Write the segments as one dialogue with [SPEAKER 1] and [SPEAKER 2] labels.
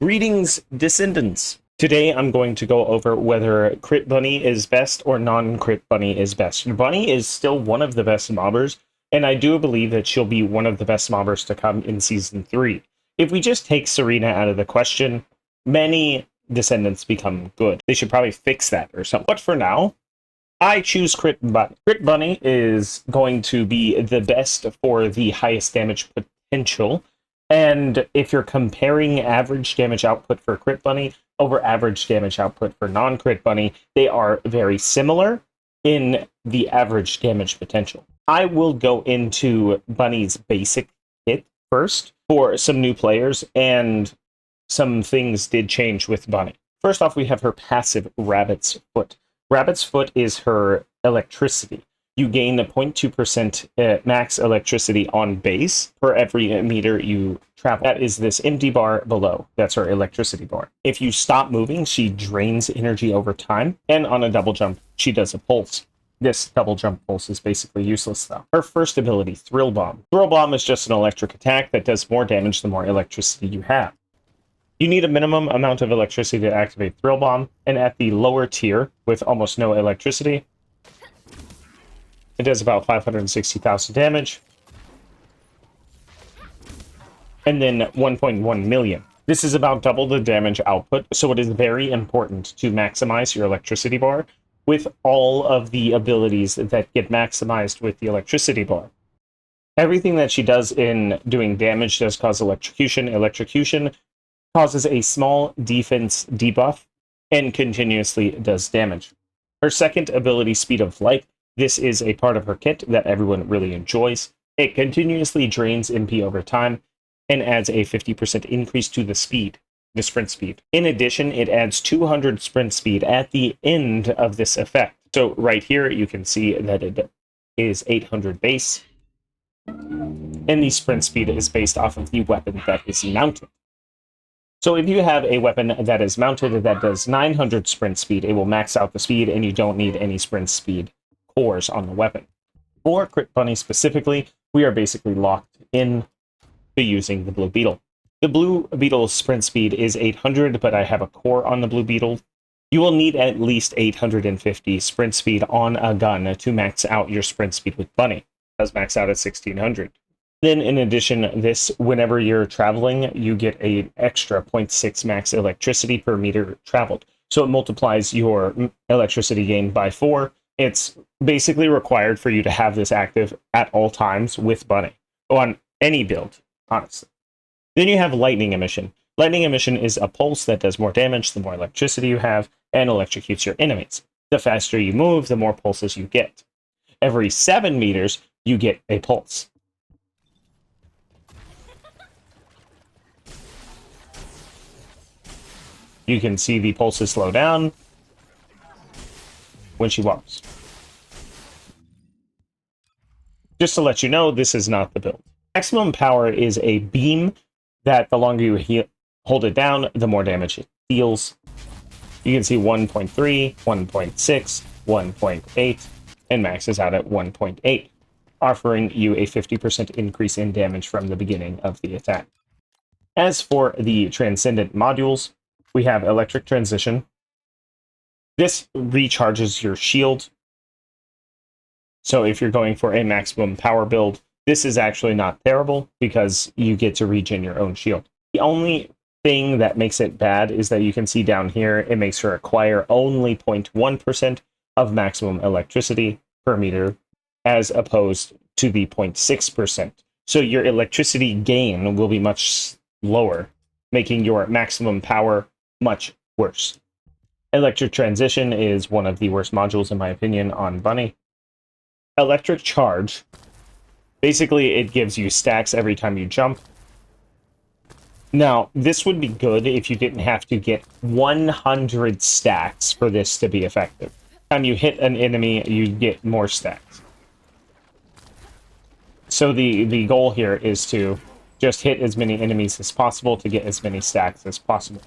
[SPEAKER 1] Greetings, Descendants! Today I'm going to go over whether Crit Bunny is best or non-Crit Bunny is best. Bunny is still one of the best mobbers, and I do believe that she'll be one of the best mobbers to come in Season 3. If we just take Serena out of the question, many Descendants become good. They should probably fix that or something. But for now, I choose Crit Bunny. Crit Bunny is going to be the best for the highest damage potential. And if you're comparing average damage output for Crit Bunny over average damage output for non-Crit Bunny, they are very similar in the average damage potential. I will go into Bunny's basic kit first for some new players, and some things did change with Bunny. First off, we have her passive Rabbit's Foot. Rabbit's Foot is her electricity. You gain a 0.2% max electricity on base per every meter you travel. That is this empty bar below. That's her electricity bar. If you stop moving, she drains energy over time, and on a double jump, she does a pulse. This double jump pulse is basically useless, though. Her first ability, Thrill Bomb. Thrill Bomb is just an electric attack that does more damage the more electricity you have. You need a minimum amount of electricity to activate Thrill Bomb, and at the lower tier, with almost no electricity, it does about 560,000 damage. And then 1.1 million. This is about double the damage output, so it is very important to maximize your electricity bar with all of the abilities that get maximized with the electricity bar. Everything that she does in doing damage does cause electrocution. Electrocution causes a small defense debuff and continuously does damage. Her second ability, Speed of Light. This is a part of her kit that everyone really enjoys. It continuously drains MP over time and adds a 50% increase to the sprint speed. In addition, it adds 200 sprint speed at the end of this effect. So right here, you can see that it is 800 base, and the sprint speed is based off of the weapon that is mounted. So if you have a weapon that is mounted that does 900 sprint speed, it will max out the speed, and you don't need any sprint speed cores on the weapon. For Crit Bunny specifically, we are basically locked in to using the Blue Beetle. The Blue Beetle's sprint speed is 800, but I have a core on the Blue Beetle. You will need at least 850 sprint speed on a gun to max out your sprint speed with Bunny. It does max out at 1600. Then in addition, whenever you're traveling, you get an extra 0.6 max electricity per meter traveled. So it multiplies your electricity gain by 4. It's basically required for you to have this active at all times with Bunny, on any build, honestly. Then you have Lightning Emission. Lightning Emission is a pulse that does more damage the more electricity you have and electrocutes your enemies. The faster you move, the more pulses you get. Every 7 meters, you get a pulse. You can see the pulses slow down when she walks. Just to let you know, this is not the build. Maximum Power is a beam that the longer you hold it down, the more damage it deals. You can see 1.3, 1.6, 1.8, and maxes out at 1.8, offering you a 50% increase in damage from the beginning of the attack. As for the Transcendent modules, we have Electric Transition. This recharges your shield. So if you're going for a maximum power build, this is actually not terrible because you get to regen your own shield. The only thing that makes it bad is that you can see down here, it makes her acquire only 0.1% of maximum electricity per meter as opposed to the 0.6%. So your electricity gain will be much lower, making your maximum power much worse. Electric Transition is one of the worst modules, in my opinion, on Bunny. Electric Charge. Basically, it gives you stacks every time you jump. Now, this would be good if you didn't have to get 100 stacks for this to be effective. Every time you hit an enemy, you get more stacks. So the goal here is to just hit as many enemies as possible to get as many stacks as possible.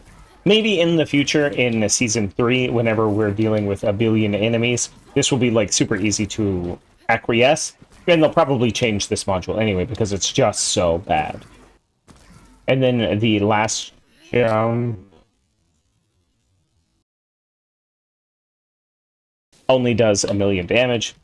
[SPEAKER 1] Maybe in the future, in Season 3, whenever we're dealing with a billion enemies, this will be like super easy to acquiesce, and they'll probably change this module anyway because it's just so bad. And then the last Yeah. Only does 1,000,000 damage.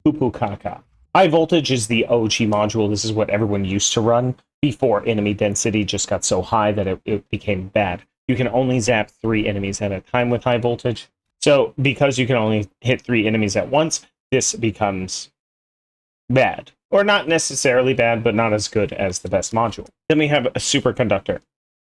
[SPEAKER 1] Poo Kaka. High voltage is the OG module. This is what everyone used to run before enemy density just got so high that it became bad. You can only zap 3 enemies at a time with high voltage. So because you can only hit 3 enemies at once, this becomes bad. Or not necessarily bad, but not as good as the best module. Then we have a superconductor.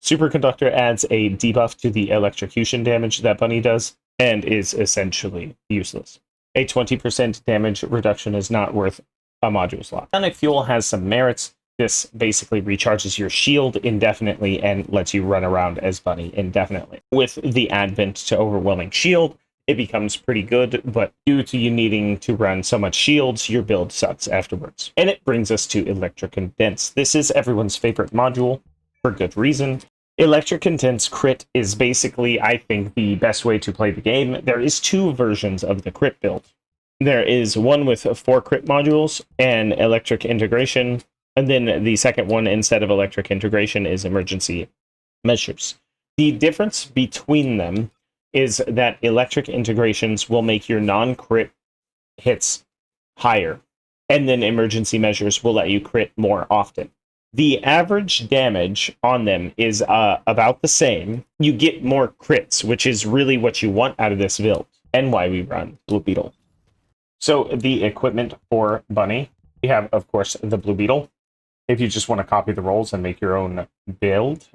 [SPEAKER 1] Superconductor adds a debuff to the electrocution damage that Bunny does, and is essentially useless. A 20% damage reduction is not worth a module slot. Ionic Fuel has some merits. This basically recharges your shield indefinitely and lets you run around as Bunny indefinitely. With the advent to overwhelming shield, it becomes pretty good, but due to you needing to run so much shields, your build sucks afterwards. And it brings us to Electric Condense. This is everyone's favorite module, for good reason. Electric Condense crit is basically, I think, the best way to play the game. There is 2 versions of the crit build. There is one with 4 crit modules and electric integration, and then the second one, instead of electric integration, is emergency measures. The difference between them is that electric integrations will make your non-crit hits higher, and then emergency measures will let you crit more often. The average damage on them is about the same. You get more crits, which is really what you want out of this build, and why we run Blue Beetle. So the equipment for Bunny, we have, of course, the Blue Beetle. If you just want to copy the rolls and make your own build,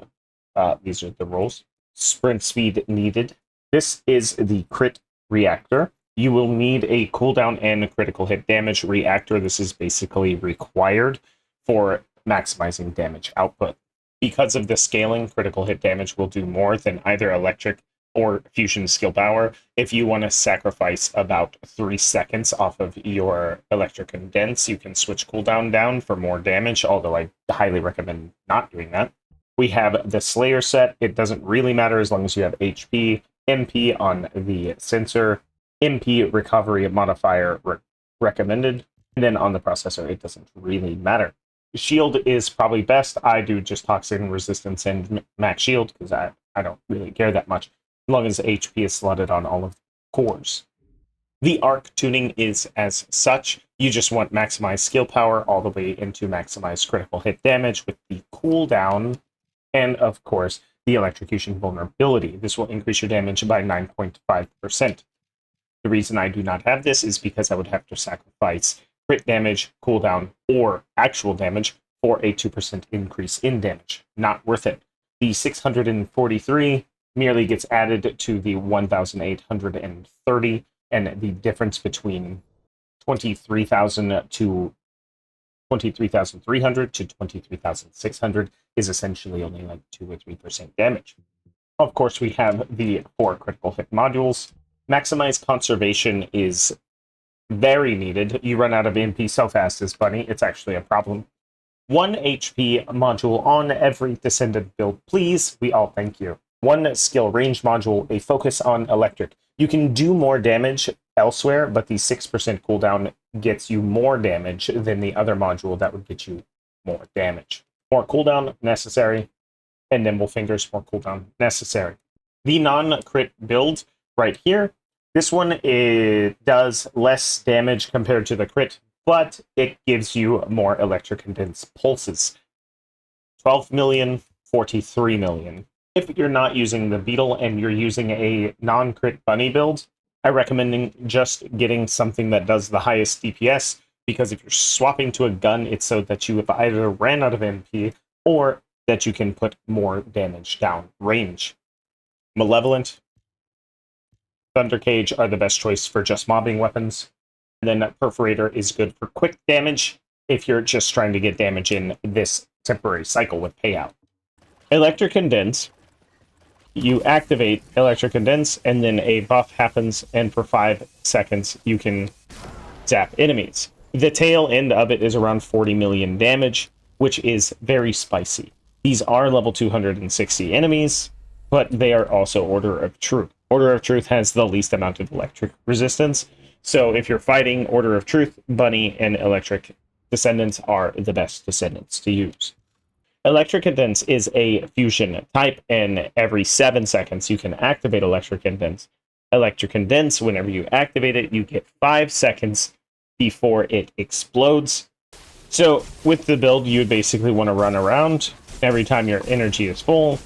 [SPEAKER 1] these are the rolls. Sprint speed needed. This is the crit reactor. You will need a cooldown and critical hit damage reactor. This is basically required for maximizing damage output. Because of the scaling, critical hit damage will do more than either electric or fusion skill power. If you want to sacrifice about 3 seconds off of your electric condense, you can switch cooldown down for more damage, although I highly recommend not doing that. We have the Slayer set. It doesn't really matter as long as you have HP, MP on the sensor, MP recovery modifier recommended, and then on the processor, it doesn't really matter. Shield is probably best. I do just toxin resistance and max shield because I don't really care that much, as long as HP is slotted on all of the cores. The arc tuning is as such. You just want maximized skill power all the way into maximized critical hit damage with the cooldown, and of course, the electrocution vulnerability. This will increase your damage by 9.5%. The reason I do not have this is because I would have to sacrifice crit damage, cooldown, or actual damage for a 2% increase in damage. Not worth it. The 643 merely gets added to the 1,830, and the difference between 23,000 to 23,300 to 23,600 is essentially only like 2 or 3% damage. Of course, we have the 4 critical hit modules. Maximized conservation is very needed. You run out of MP so fast as Bunny, it's actually a problem. 1 HP module on every Descendant build, please. We all thank you. 1 skill range module, a focus on electric. You can do more damage elsewhere, but the 6% cooldown gets you more damage than the other module that would get you more damage. More cooldown necessary, and Nimble Fingers, more cooldown necessary. The non-crit build right here, this one does less damage compared to the crit, but it gives you more electric condense pulses. 12 million, 43 million. If you're not using the Beetle and you're using a non-crit Bunny build, I recommend just getting something that does the highest DPS, because if you're swapping to a gun, it's so that you have either ran out of MP or that you can put more damage down range. Malevolent, Thunder Cage are the best choice for just mobbing weapons. And then Perforator is good for quick damage if you're just trying to get damage in this temporary cycle with payout. Electric Condense. You activate Electric Condense, and then a buff happens, and for 5 seconds you can zap enemies. The tail end of it is around 40 million damage, which is very spicy. These are level 260 enemies, but they are also Order of Truth. Order of Truth has the least amount of electric resistance, so if you're fighting Order of Truth, Bunny and Electric Descendants are the best Descendants to use. Electric Condense is a fusion type, and every 7 seconds you can activate Electric Condense. Electric Condense, whenever you activate it, you get 5 seconds before it explodes. So with the build, you would basically want to run around. Every time your energy is full,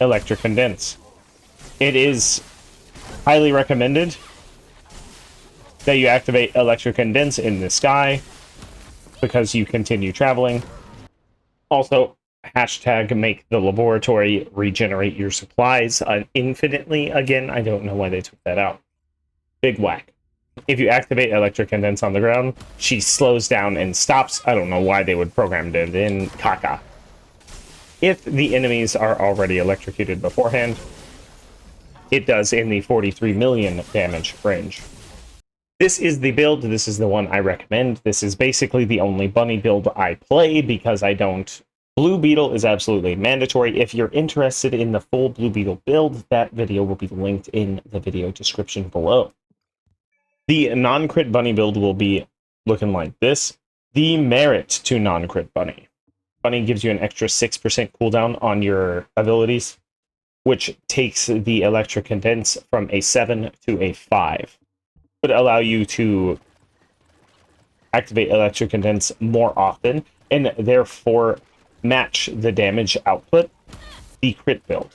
[SPEAKER 1] Electric Condense. It is highly recommended that you activate Electric Condense in the sky because you continue traveling. Also, hashtag make the laboratory regenerate your supplies infinitely. Again, I don't know why they took that out. Big whack. If you activate Electric Condense on the ground, she slows down and stops. I don't know why they would program it in caca. If the enemies are already electrocuted beforehand, it does in the 43 million damage range. This is the build. This is the one I recommend. This is basically the only bunny build I play because I don't. Blue Beetle is absolutely mandatory. If you're interested in the full Blue Beetle build, that video will be linked in the video description below. The non-crit bunny build will be looking like this. The merit to non-crit bunny. Bunny gives you an extra 6% cooldown on your abilities, which takes the Electric Condense from a 7 to a 5. Would allow you to activate Electric Condense more often, and therefore match the damage output, the crit build.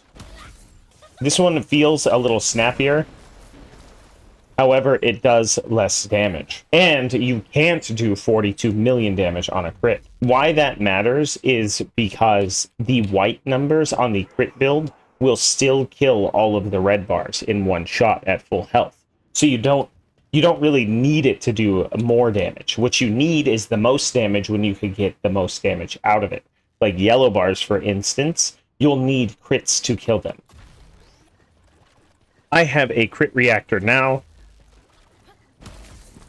[SPEAKER 1] This one feels a little snappier. However, it does less damage. And you can't do 42 million damage on a crit. Why that matters is because the white numbers on the crit build will still kill all of the red bars in one shot at full health. So you don't really need it to do more damage. What you need is the most damage when you can get the most damage out of it. Like yellow bars, for instance, you'll need crits to kill them. I have a crit reactor now.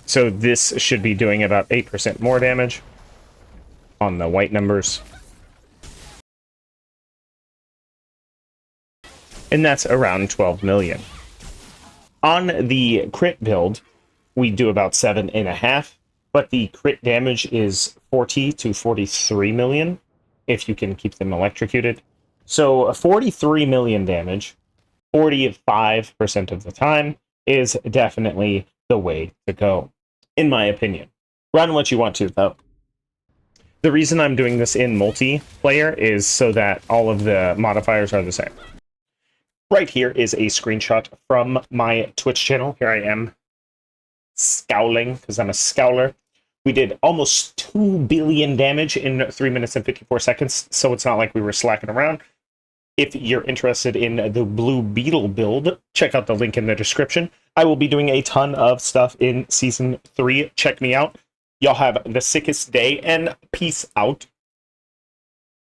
[SPEAKER 1] So this should be doing about 8% more damage on the white numbers. And that's around 12 million. On the crit build, we do about 7.5, but the crit damage is 40 to 43 million if you can keep them electrocuted. So 43 million damage, 45% of the time, is definitely the way to go, in my opinion. Run what you want to, though. The reason I'm doing this in multiplayer is so that all of the modifiers are the same. Right here is a screenshot from my Twitch channel. Here I am, scowling, because I'm a scowler. We did almost 2 billion damage in 3 minutes and 54 seconds, so it's not like we were slacking around. If you're interested in the Blue Beetle build, check out the link in the description. I will be doing a ton of stuff in Season 3. Check me out. Y'all have the sickest day, and peace out.